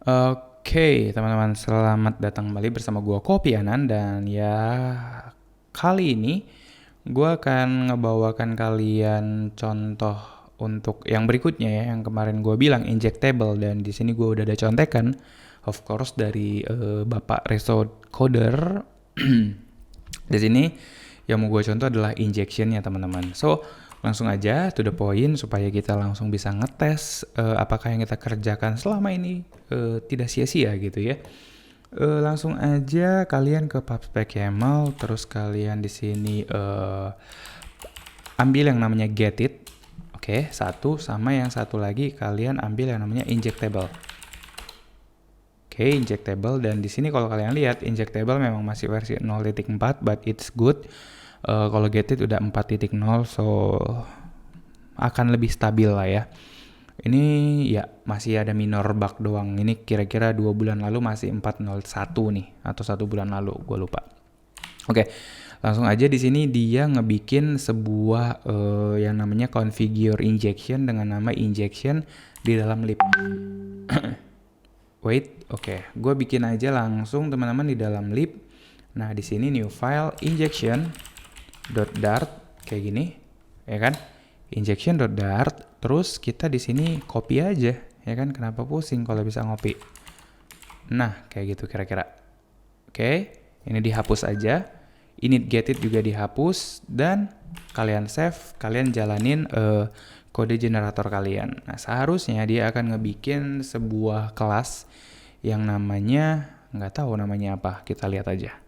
Oke, teman-teman, selamat datang kembali bersama gua Kopianan dan ya kali ini gua akan ngebawakan kalian contoh untuk yang berikutnya ya, yang kemarin gua bilang injectable dan di sini gua udah ada contekan, of course dari Bapak Reso Coder. Di sini yang mau gue contoh adalah injection ya teman-teman. So langsung aja to the point supaya kita langsung bisa ngetes apakah yang kita kerjakan selama ini tidak sia-sia gitu ya. Langsung aja kalian ke pubspec.yaml, terus kalian di sini ambil yang namanya get it. Oke, satu, sama yang satu lagi kalian ambil yang namanya injectable. Oke, injectable, dan di sini kalau kalian lihat injectable memang masih versi 0.4 but it's good. Kalau get it udah 4.0, so akan lebih stabil lah ya. Ini ya masih ada minor bug doang. Ini kira-kira 2 bulan lalu masih 4.01 nih, atau 1 bulan lalu, gue lupa. Oke, langsung aja di sini dia ngebikin sebuah yang namanya configure injection dengan nama injection di dalam lib. Wait, oke, gue bikin aja langsung teman-teman di dalam lib. Nah di sini new file injection.dart kayak gini, ya kan? Injection.dart, terus kita di sini copy aja, ya kan? Kenapa pusing kalau bisa ngopi? Nah kayak gitu kira-kira. Oke, ini dihapus aja. Init get it juga dihapus dan kalian save, kalian jalanin kode generator kalian. Nah seharusnya dia akan ngebikin sebuah kelas yang namanya, nggak tahu namanya apa, kita lihat aja.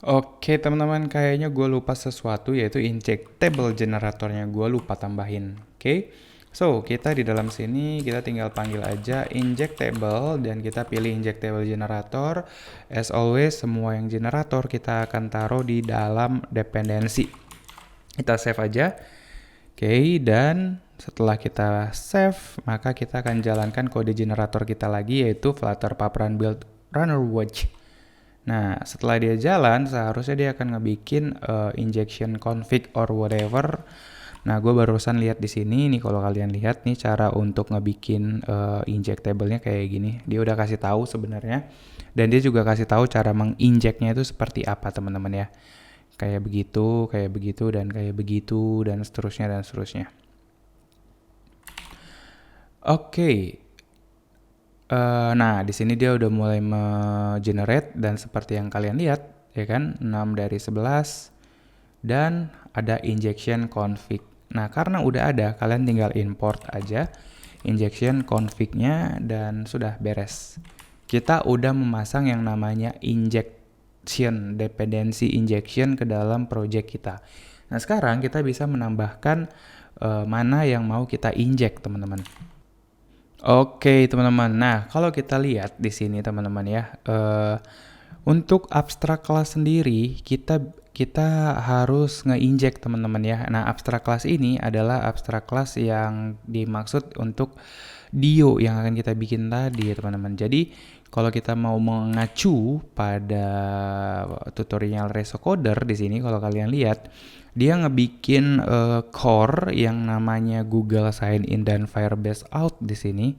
Oke teman-teman, kayaknya gue lupa sesuatu, yaitu injectable generatornya gue lupa tambahin. Oke, so kita di dalam sini kita tinggal panggil aja injectable dan kita pilih injectable generator. As always, semua yang generator kita akan taruh di dalam dependensi. Kita save aja. Oke, dan setelah kita save, maka kita akan jalankan kode generator kita lagi, yaitu flutter pub run build runner watch. Nah, setelah dia jalan, seharusnya dia akan ngebikin injection config or whatever. Nah, gue barusan lihat di sini nih, kalau kalian lihat nih cara untuk ngebikin injectable-nya kayak gini. Dia udah kasih tahu sebenarnya, dan dia juga kasih tahu cara menginjeknya itu seperti apa, teman-teman ya. Kayak begitu, dan kayak begitu, dan seterusnya, dan seterusnya. Oke. Nah, di sini dia udah mulai generate dan seperti yang kalian lihat, ya kan, 6 dari 11 dan ada injection config. Nah, karena udah ada, kalian tinggal import aja injection config-nya dan sudah beres. Kita udah memasang yang namanya injection, dependency injection ke dalam project kita. Nah, sekarang kita bisa menambahkan mana yang mau kita inject, teman-teman. Oke, teman-teman. Nah, kalau kita lihat di sini, teman-teman ya, untuk abstrak class sendiri kita harus nge-inject, teman-teman ya. Nah, abstrak class ini adalah abstrak class yang dimaksud untuk Dio yang akan kita bikin tadi, teman-teman. Jadi, kalau kita mau mengacu pada tutorial Reso Coder di sini, kalau kalian lihat, dia ngebikin core yang namanya Google Sign In dan Firebase Out di sini.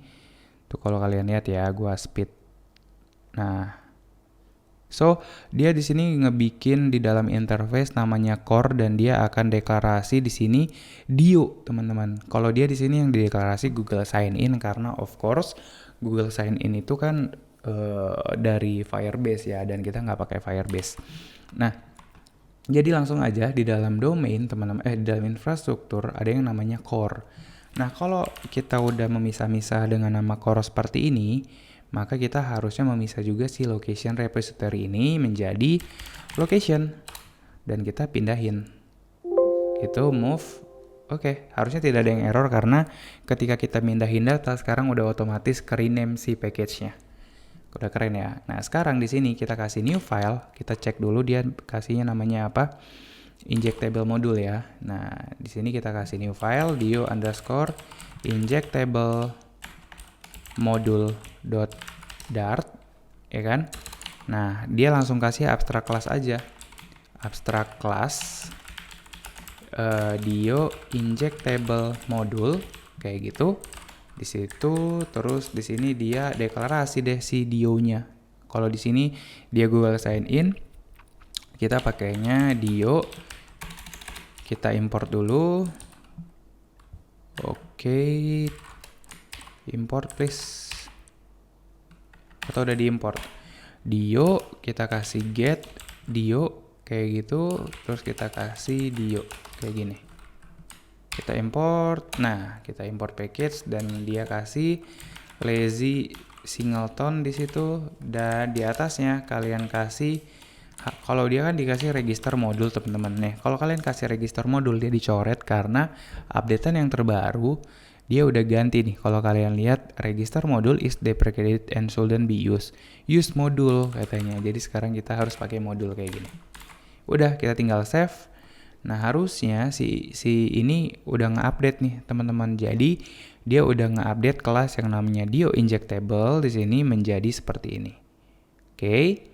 Tuh kalau kalian lihat ya, gua speed. Nah, so dia di sini ngebikin di dalam interface namanya core dan dia akan deklarasi di sini Dio, teman-teman. Kalau dia di sini yang dideklarasi Google Sign In karena of course Google Sign In itu kan dari Firebase ya, dan kita nggak pakai Firebase. Nah, jadi langsung aja di dalam domain, teman-teman, di dalam infrastruktur ada yang namanya core. Nah, kalau kita udah memisah-misah dengan nama core seperti ini, maka kita harusnya memisah juga si location repository ini menjadi location dan kita pindahin. Itu move. Oke, harusnya tidak ada yang error karena ketika kita pindahin data sekarang udah otomatis ke rename si package-nya. Udah keren ya. Nah, sekarang di sini kita kasih new file, kita cek dulu dia kasihnya namanya apa. Injectable module ya. Nah, di sini kita kasih new file dio underscore injectable module.dart, ya kan? Nah, dia langsung kasih abstract class aja. Abstract class dio injectable module kayak gitu. Di situ, terus di sini dia deklarasi deh si Dio-nya. Kalau di sini dia Google sign in, kita pakainya Dio. Kita import dulu. Oke, import please. Atau udah diimport. Dio, kita kasih get Dio kayak gitu, terus kita kasih Dio kayak gini. Kita import. Nah, kita import package dan dia kasih lazy singleton di situ, dan di atasnya kalian kasih, kalau dia kan dikasih register modul teman-teman. Nih, kalau kalian kasih register modul dia dicoret karena updatean yang terbaru dia udah ganti nih. Kalau kalian lihat register modul is deprecated and shouldn't be used. Use modul katanya. Jadi sekarang kita harus pakai modul kayak gini. Udah, kita tinggal save. Nah, harusnya si ini udah nge-update nih, teman-teman. Jadi, dia udah nge-update kelas yang namanya Dio Injectable di sini menjadi seperti ini. Oke.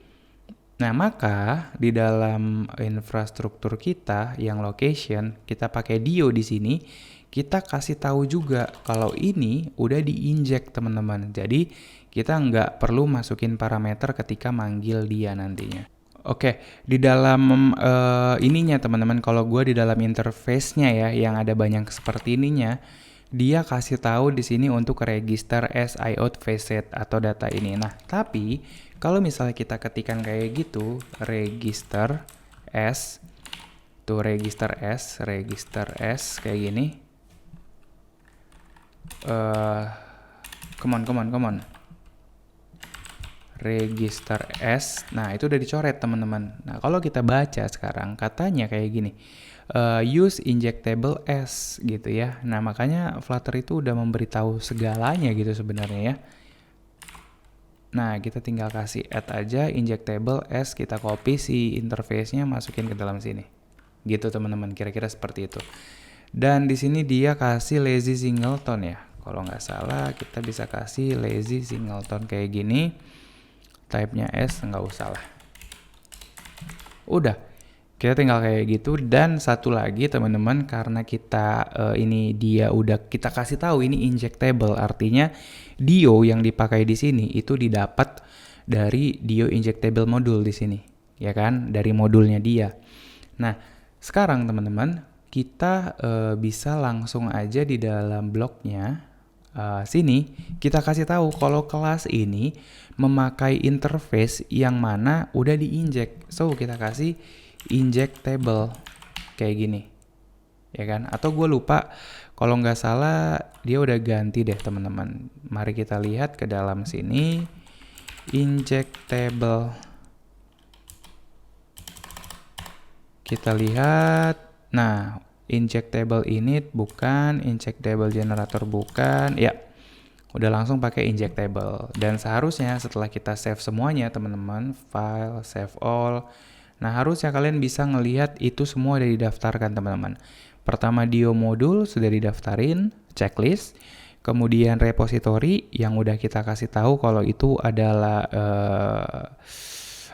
Nah, maka di dalam infrastruktur kita yang location, kita pakai Dio di sini, kita kasih tahu juga kalau ini udah di-inject, teman-teman. Jadi, kita nggak perlu masukin parameter ketika manggil dia nantinya. Oke, di dalam ininya teman-teman, kalau gue di dalam interface-nya ya, yang ada banyak seperti ininya, dia kasih tahu di sini untuk register as IOT facet atau data ini. Nah, tapi kalau misalnya kita ketikkan kayak gitu, register as kayak gini. Come on. Register as. Nah, itu udah dicoret, teman-teman. Nah, kalau kita baca sekarang katanya kayak gini. Use injectable as gitu ya. Nah, makanya Flutter itu udah memberitahu segalanya gitu sebenarnya ya. Nah, kita tinggal kasih add aja injectable as, kita copy si interface-nya masukin ke dalam sini. Gitu, teman-teman. Kira-kira seperti itu. Dan di sini dia kasih lazy singleton ya. Kalau nggak salah, kita bisa kasih lazy singleton kayak gini. Type-nya S, nggak usah lah. Udah, kita tinggal kayak gitu. Dan satu lagi teman-teman, karena kita ini dia udah kita kasih tahu ini injectable, artinya Dio yang dipakai di sini itu didapat dari Dio injectable modul di sini, ya kan? Dari modulnya dia. Nah, sekarang teman-teman, kita bisa langsung aja di dalam bloknya sini kita kasih tahu kalau kelas ini memakai interface yang mana udah diinjek. So, kita kasih injectable kayak gini. Ya kan? Atau gue lupa, kalau nggak salah dia udah ganti deh, teman-teman. Mari kita lihat ke dalam sini. Injectable. Kita lihat. Nah, injectable init bukan, injectable generator bukan. Ya, udah langsung pakai injectable. Dan seharusnya setelah kita save semuanya, teman-teman, file, save all. Nah, harusnya kalian bisa ngelihat itu semua udah didaftarkan, teman-teman. Pertama, Dio modul sudah didaftarin, checklist. Kemudian repository yang udah kita kasih tahu kalau itu adalah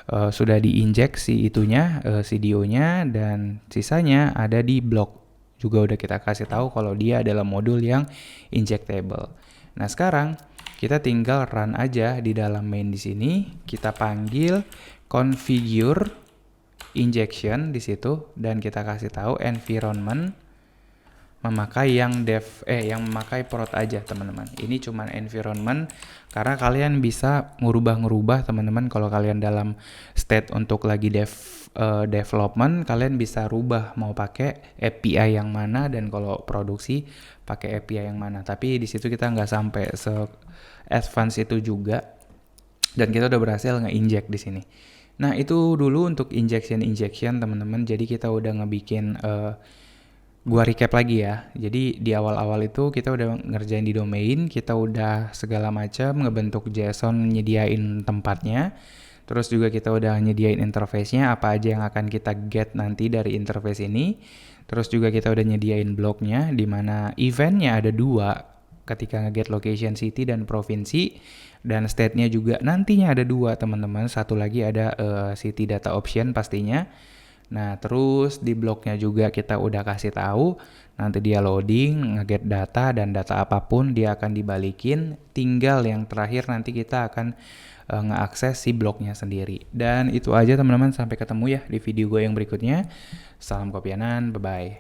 sudah diinjek si itunya, si Dio-nya, dan sisanya ada di blok. Juga udah kita kasih tahu kalau dia adalah modul yang injectable. Nah, sekarang kita tinggal run aja di dalam main di sini. Kita panggil configure injection di situ dan kita kasih tahu environment memakai yang yang memakai prod aja, teman-teman. Ini cuman environment karena kalian bisa ngerubah teman-teman. Kalau kalian dalam state untuk lagi development, kalian bisa rubah mau pakai API yang mana, dan kalau produksi pakai API yang mana. Tapi di situ kita nggak sampai se advance itu juga, dan kita udah berhasil nge-inject di sini. Nah, itu dulu untuk injection teman-teman. Jadi kita udah ngebikin gua recap lagi ya. Jadi di awal-awal itu kita udah ngerjain di domain, kita udah segala macam ngebentuk JSON, nyediain tempatnya. Terus juga kita udah nyediain interface-nya, apa aja yang akan kita get nanti dari interface ini. Terus juga kita udah nyediain bloknya, di mana eventnya ada 2 ketika nge-get location city dan provinsi. Dan state-nya juga nantinya ada 2, teman-teman. Satu lagi ada city data option pastinya. Nah, terus di bloknya juga kita udah kasih tahu, nanti dia loading, nge-get data, dan data apapun dia akan dibalikin. Tinggal yang terakhir nanti kita akan ngeakses si bloknya sendiri. Dan itu aja teman-teman, sampai ketemu ya di video gue yang berikutnya. Salam Kopianan, bye-bye.